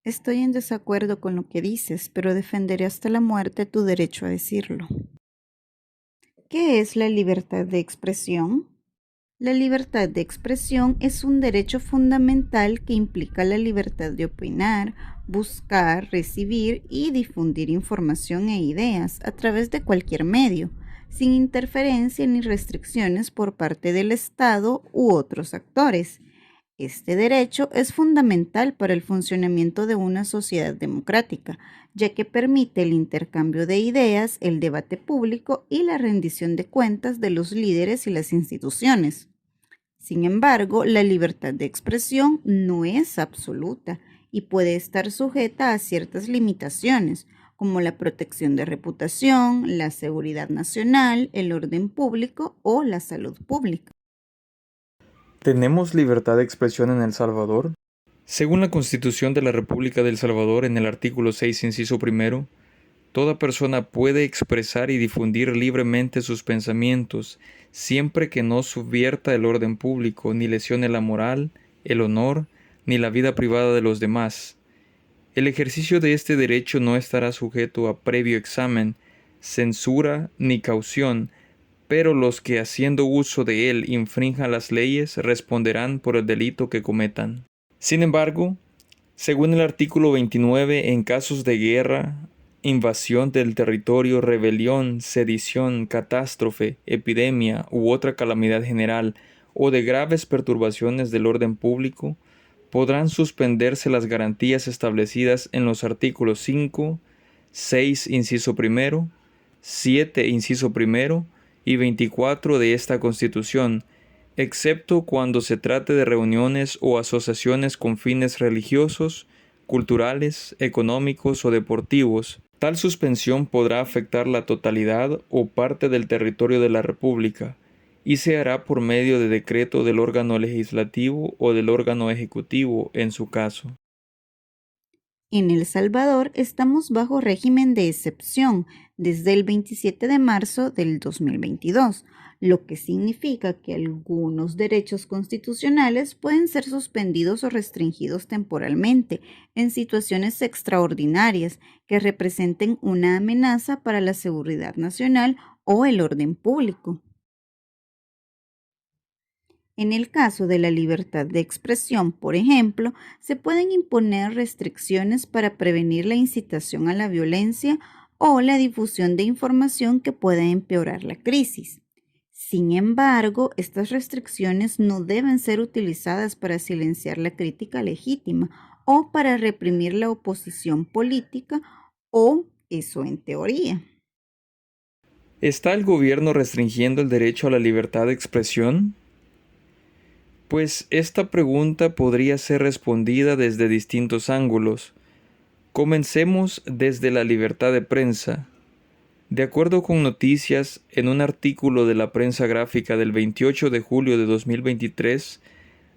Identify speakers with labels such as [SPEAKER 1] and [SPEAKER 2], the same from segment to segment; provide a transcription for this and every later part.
[SPEAKER 1] Estoy en desacuerdo con lo que dices, pero defenderé hasta la muerte tu derecho a decirlo. ¿Qué es la libertad de expresión? La libertad de expresión es un derecho fundamental que implica la libertad de opinar, buscar, recibir y difundir información e ideas a través de cualquier medio, sin interferencia ni restricciones por parte del Estado u otros actores. Este derecho es fundamental para el funcionamiento de una sociedad democrática, ya que permite el intercambio de ideas, el debate público y la rendición de cuentas de los líderes y las instituciones. Sin embargo, la libertad de expresión no es absoluta y puede estar sujeta a ciertas limitaciones, como la protección de reputación, la seguridad nacional, el orden público o la salud pública.
[SPEAKER 2] ¿Tenemos libertad de expresión en El Salvador? Según la Constitución de la República de El Salvador, en el artículo 6, inciso primero, toda persona puede expresar y difundir libremente sus pensamientos, siempre que no subvierta el orden público, ni lesione la moral, el honor, ni la vida privada de los demás. El ejercicio de este derecho no estará sujeto a previo examen, censura ni caución, pero los que haciendo uso de él infrinjan las leyes responderán por el delito que cometan. Sin embargo, según el artículo 29, en casos de guerra, invasión del territorio, rebelión, sedición, catástrofe, epidemia u otra calamidad general o de graves perturbaciones del orden público, podrán suspenderse las garantías establecidas en los artículos 5, 6, inciso primero, 7, inciso primero y 24 de esta Constitución, excepto cuando se trate de reuniones o asociaciones con fines religiosos, culturales, económicos o deportivos. Tal suspensión podrá afectar la totalidad o parte del territorio de la República y se hará por medio de decreto del órgano legislativo o del órgano ejecutivo en su caso.
[SPEAKER 1] En El Salvador estamos bajo régimen de excepción desde el 27 de marzo del 2022, lo que significa que algunos derechos constitucionales pueden ser suspendidos o restringidos temporalmente en situaciones extraordinarias que representen una amenaza para la seguridad nacional o el orden público. En el caso de la libertad de expresión, por ejemplo, se pueden imponer restricciones para prevenir la incitación a la violencia o la difusión de información que pueda empeorar la crisis. Sin embargo, estas restricciones no deben ser utilizadas para silenciar la crítica legítima o para reprimir la oposición política, o eso en teoría.
[SPEAKER 2] ¿Está el gobierno restringiendo el derecho a la libertad de expresión? Pues esta pregunta podría ser respondida desde distintos ángulos. Comencemos desde la libertad de prensa. De acuerdo con noticias, en un artículo de la prensa gráfica del 28 de julio de 2023,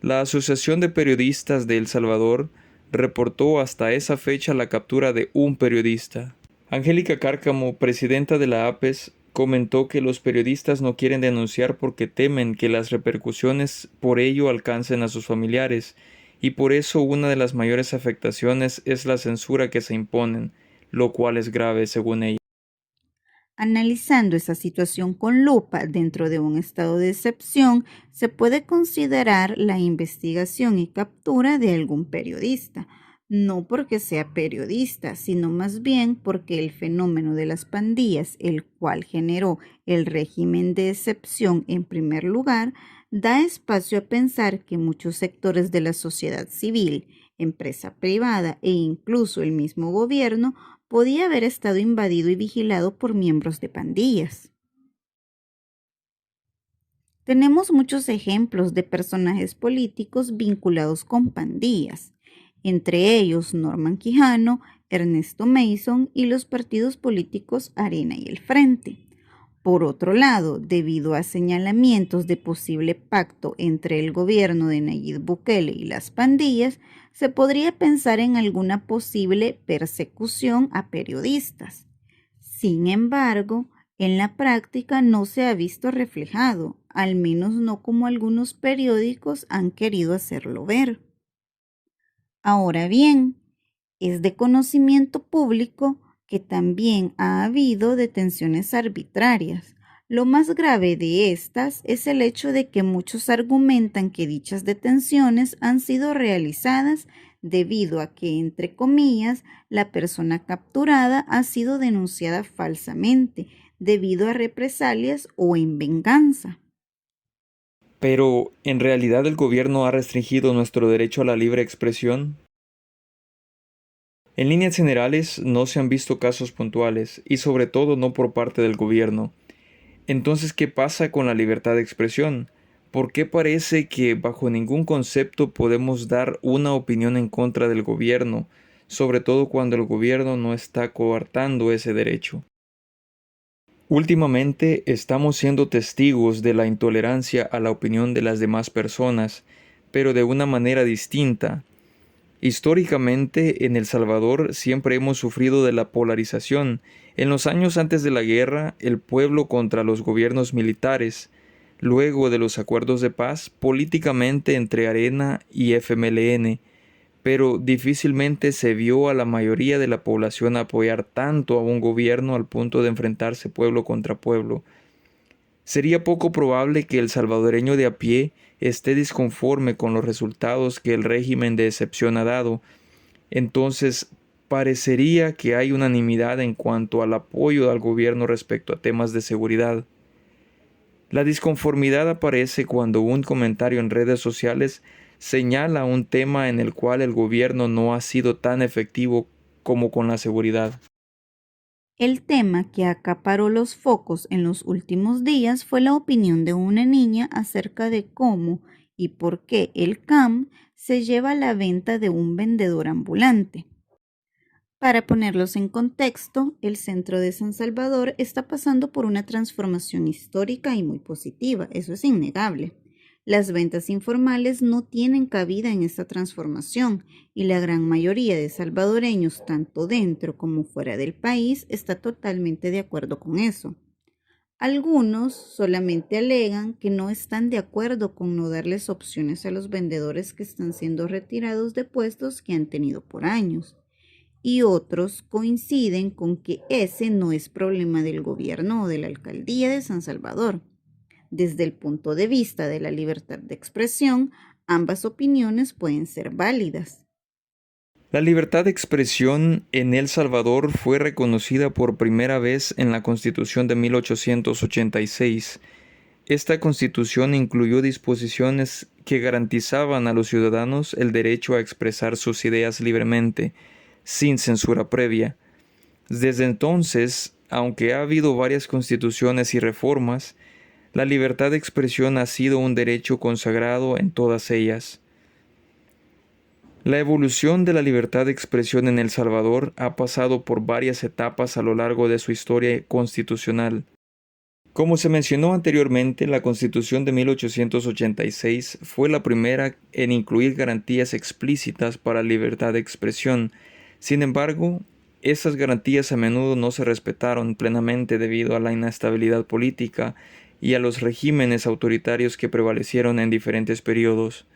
[SPEAKER 2] la Asociación de Periodistas de El Salvador reportó hasta esa fecha la captura de un periodista. Angélica Cárcamo, presidenta de la APES, comentó que los periodistas no quieren denunciar porque temen que las repercusiones por ello alcancen a sus familiares, y por eso una de las mayores afectaciones es la censura que se imponen, lo cual es grave según ella.
[SPEAKER 1] Analizando esa situación con lupa dentro de un estado de excepción, se puede considerar la investigación y captura de algún periodista, no porque sea periodista, sino más bien porque el fenómeno de las pandillas, el cual generó el régimen de excepción en primer lugar, da espacio a pensar que muchos sectores de la sociedad civil, empresa privada e incluso el mismo gobierno podía haber estado invadido y vigilado por miembros de pandillas. Tenemos muchos ejemplos de personajes políticos vinculados con pandillas, entre ellos Norman Quijano, Ernesto Mason y los partidos políticos Arena y El Frente. Por otro lado, debido a señalamientos de posible pacto entre el gobierno de Nayib Bukele y las pandillas, se podría pensar en alguna posible persecución a periodistas. Sin embargo, en la práctica no se ha visto reflejado, al menos no como algunos periódicos han querido hacerlo ver. Ahora bien, Es de conocimiento público que también ha habido detenciones arbitrarias. Lo más grave de estas es el hecho de que muchos argumentan que dichas detenciones han sido realizadas debido a que, entre comillas, la persona capturada ha sido denunciada falsamente debido a represalias o en venganza.
[SPEAKER 2] Pero, ¿en realidad el gobierno ha restringido nuestro derecho a la libre expresión? En líneas generales, no se han visto casos puntuales, y sobre todo no por parte del gobierno. Entonces, ¿qué pasa con la libertad de expresión? ¿Por qué parece que bajo ningún concepto podemos dar una opinión en contra del gobierno, sobre todo cuando el gobierno no está coartando ese derecho? Últimamente estamos siendo testigos de la intolerancia a la opinión de las demás personas, pero de una manera distinta. Históricamente, en El Salvador siempre hemos sufrido de la polarización. En los años antes de la guerra, el pueblo contra los gobiernos militares. Luego de los acuerdos de paz, políticamente entre Arena y FMLN. Pero difícilmente se vio a la mayoría de la población apoyar tanto a un gobierno al punto de enfrentarse pueblo contra pueblo. Sería poco probable que el salvadoreño de a pie esté disconforme con los resultados que el régimen de excepción ha dado. Entonces, parecería que hay unanimidad en cuanto al apoyo al gobierno respecto a temas de seguridad. La disconformidad aparece cuando un comentario en redes sociales señala un tema en el cual el gobierno no ha sido tan efectivo como con la seguridad.
[SPEAKER 1] El tema que acaparó los focos en los últimos días fue la opinión de una niña acerca de cómo y por qué el CAM se lleva la venta de un vendedor ambulante. Para ponerlos en contexto, el centro de San Salvador está pasando por una transformación histórica y muy positiva, eso es innegable. Las ventas informales no tienen cabida en esta transformación y la gran mayoría de salvadoreños, tanto dentro como fuera del país, está totalmente de acuerdo con eso. Algunos solamente alegan que no están de acuerdo con no darles opciones a los vendedores que están siendo retirados de puestos que han tenido por años. Y otros coinciden con que ese no es problema del gobierno o de la alcaldía de San Salvador. Desde el punto de vista de la libertad de expresión, ambas opiniones pueden ser válidas.
[SPEAKER 2] La libertad de expresión en El Salvador fue reconocida por primera vez en la Constitución de 1886. Esta Constitución incluyó disposiciones que garantizaban a los ciudadanos el derecho a expresar sus ideas libremente, sin censura previa. Desde entonces, aunque ha habido varias constituciones y reformas, la libertad de expresión ha sido un derecho consagrado en todas ellas. La evolución de la libertad de expresión en El Salvador ha pasado por varias etapas a lo largo de su historia constitucional. Como se mencionó anteriormente, la Constitución de 1886 fue la primera en incluir garantías explícitas para la libertad de expresión. Sin embargo, estas garantías a menudo no se respetaron plenamente debido a la inestabilidad política y a los regímenes autoritarios que prevalecieron en diferentes periodos.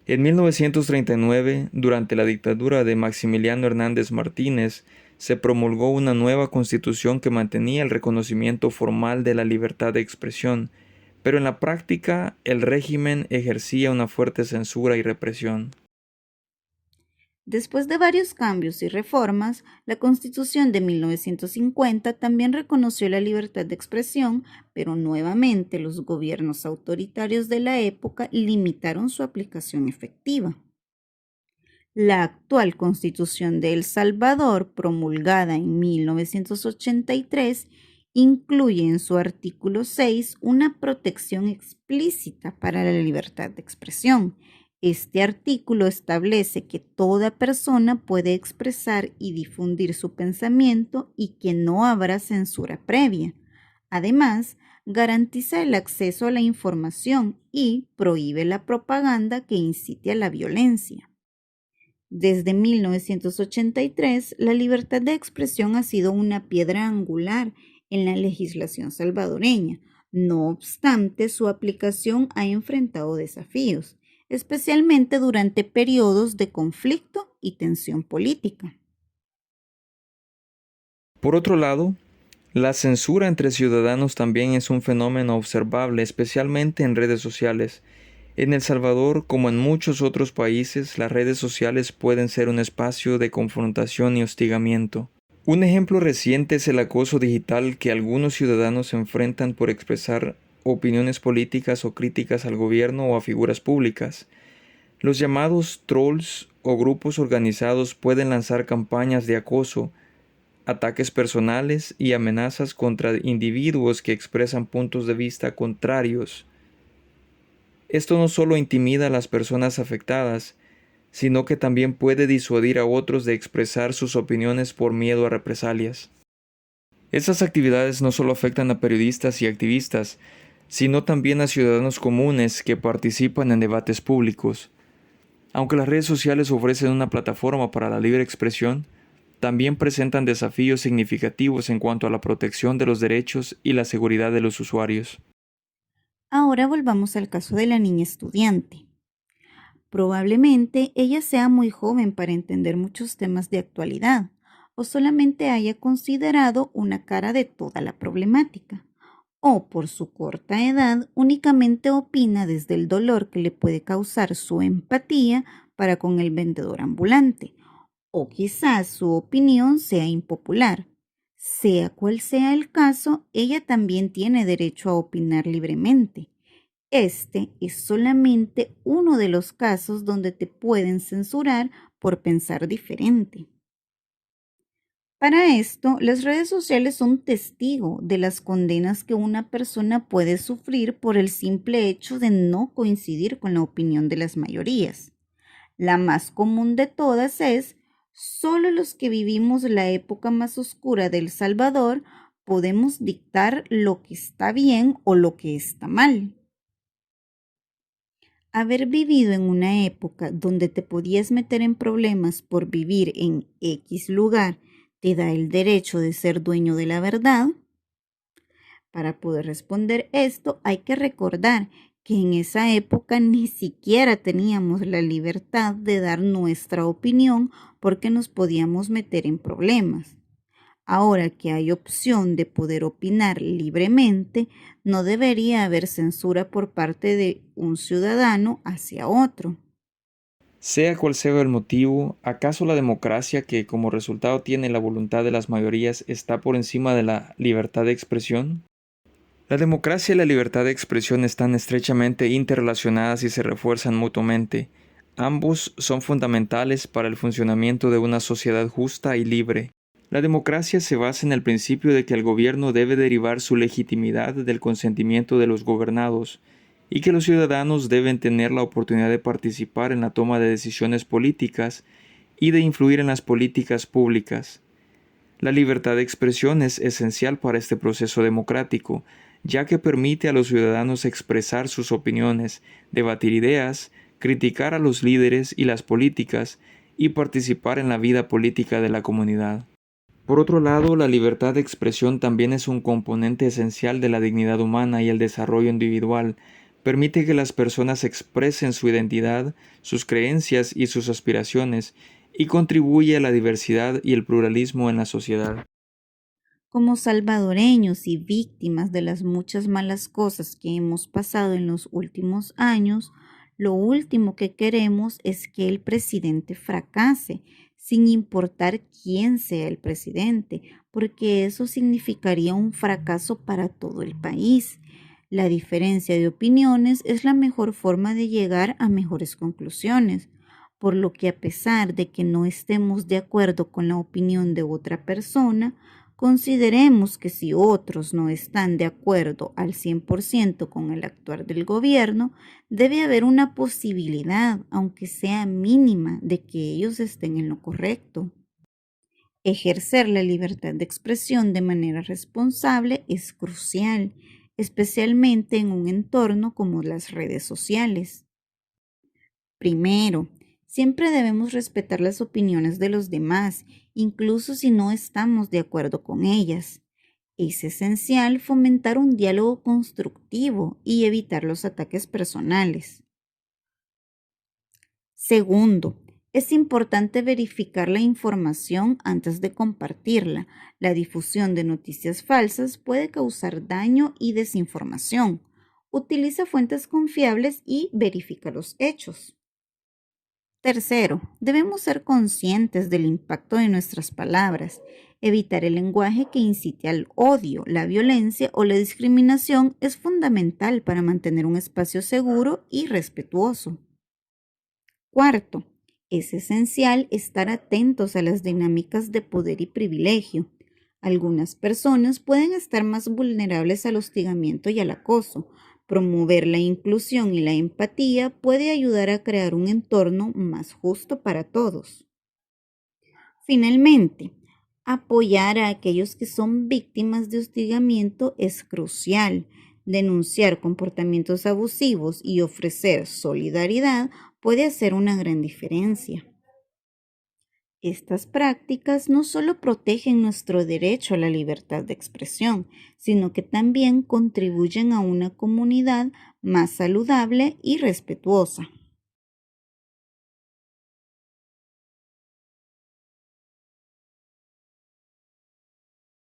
[SPEAKER 2] En 1939, durante la dictadura de Maximiliano Hernández Martínez, se promulgó una nueva constitución que mantenía el reconocimiento formal de la libertad de expresión, pero en la práctica el régimen ejercía una fuerte censura y represión.
[SPEAKER 1] Después de varios cambios y reformas, la Constitución de 1950 también reconoció la libertad de expresión, pero nuevamente los gobiernos autoritarios de la época limitaron su aplicación efectiva. La actual Constitución de El Salvador, promulgada en 1983, incluye en su artículo 6 una protección explícita para la libertad de expresión. Este artículo establece que toda persona puede expresar y difundir su pensamiento y que no habrá censura previa. Además, garantiza el acceso a la información y prohíbe la propaganda que incite a la violencia. Desde 1983, la libertad de expresión ha sido una piedra angular en la legislación salvadoreña. No obstante, su aplicación ha enfrentado desafíos. especialmente durante periodos de conflicto y tensión política.
[SPEAKER 2] Por otro lado, la censura entre ciudadanos también es un fenómeno observable, especialmente en redes sociales. En El Salvador, como en muchos otros países, las redes sociales pueden ser un espacio de confrontación y hostigamiento. Un ejemplo reciente es el acoso digital que algunos ciudadanos enfrentan por expresar opiniones políticas o críticas al gobierno o a figuras públicas. Los llamados trolls o grupos organizados pueden lanzar campañas de acoso, ataques personales y amenazas contra individuos que expresan puntos de vista contrarios. Esto no solo intimida a las personas afectadas, sino que también puede disuadir a otros de expresar sus opiniones por miedo a represalias. Estas actividades no solo afectan a periodistas y activistas, sino también a ciudadanos comunes que participan en debates públicos. Aunque las redes sociales ofrecen una plataforma para la libre expresión, también presentan desafíos significativos en cuanto a la protección de los derechos y la seguridad de los usuarios.
[SPEAKER 1] Ahora volvamos al caso de la niña estudiante. Probablemente ella sea muy joven para entender muchos temas de actualidad o solamente haya considerado una cara de toda la problemática. O por su corta edad únicamente opina desde el dolor que le puede causar su empatía para con el vendedor ambulante. O quizás su opinión sea impopular. Sea cual sea el caso, ella también tiene derecho a opinar libremente. Este es solamente uno de los casos donde te pueden censurar por pensar diferente. Para esto, las redes sociales son testigo de las condenas que una persona puede sufrir por el simple hecho de no coincidir con la opinión de las mayorías. La más común de todas es: solo los que vivimos la época más oscura de El Salvador podemos dictar lo que está bien o lo que está mal. Haber vivido en una época donde te podías meter en problemas por vivir en X lugar te da el derecho de ser dueño de la verdad. Para poder responder esto, hay que recordar que en esa época ni siquiera teníamos la libertad de dar nuestra opinión porque nos podíamos meter en problemas. Ahora que hay opción de poder opinar libremente, no debería haber censura por parte de un ciudadano hacia otro.
[SPEAKER 2] Sea cual sea el motivo, ¿acaso la democracia que como resultado tiene la voluntad de las mayorías está por encima de la libertad de expresión? La democracia y la libertad de expresión están estrechamente interrelacionadas y se refuerzan mutuamente. Ambos son fundamentales para el funcionamiento de una sociedad justa y libre. La democracia se basa en el principio de que el gobierno debe derivar su legitimidad del consentimiento de los gobernados y que los ciudadanos deben tener la oportunidad de participar en la toma de decisiones políticas y de influir en las políticas públicas. La libertad de expresión es esencial para este proceso democrático, ya que permite a los ciudadanos expresar sus opiniones, debatir ideas, criticar a los líderes y las políticas y participar en la vida política de la comunidad. Por otro lado, la libertad de expresión también es un componente esencial de la dignidad humana y el desarrollo individual. Permite que las personas expresen su identidad, sus creencias y sus aspiraciones, y contribuye a la diversidad y el pluralismo en la sociedad.
[SPEAKER 1] Como salvadoreños y víctimas de las muchas malas cosas que hemos pasado en los últimos años, lo último que queremos es que el presidente fracase, sin importar quién sea el presidente, porque eso significaría un fracaso para todo el país. La diferencia de opiniones es la mejor forma de llegar a mejores conclusiones, por lo que a pesar de que no estemos de acuerdo con la opinión de otra persona, consideremos que si otros no están de acuerdo al 100% con el actuar del gobierno, debe haber una posibilidad, aunque sea mínima, de que ellos estén en lo correcto. Ejercer la libertad de expresión de manera responsable es crucial, especialmente en un entorno como las redes sociales. Primero, siempre debemos respetar las opiniones de los demás, incluso si no estamos de acuerdo con ellas. Es esencial fomentar un diálogo constructivo y evitar los ataques personales. Segundo, es importante verificar la información antes de compartirla. La difusión de noticias falsas puede causar daño y desinformación. Utiliza fuentes confiables y verifica los hechos. Tercero, debemos ser conscientes del impacto de nuestras palabras. Evitar el lenguaje que incite al odio, la violencia o la discriminación es fundamental para mantener un espacio seguro y respetuoso. Cuarto, es esencial estar atentos a las dinámicas de poder y privilegio. Algunas personas pueden estar más vulnerables al hostigamiento y al acoso. Promover la inclusión y la empatía puede ayudar a crear un entorno más justo para todos. Finalmente, apoyar a aquellos que son víctimas de hostigamiento es crucial. Denunciar comportamientos abusivos y ofrecer solidaridad puede hacer una gran diferencia. Estas prácticas no solo protegen nuestro derecho a la libertad de expresión, sino que también contribuyen a una comunidad más saludable y respetuosa.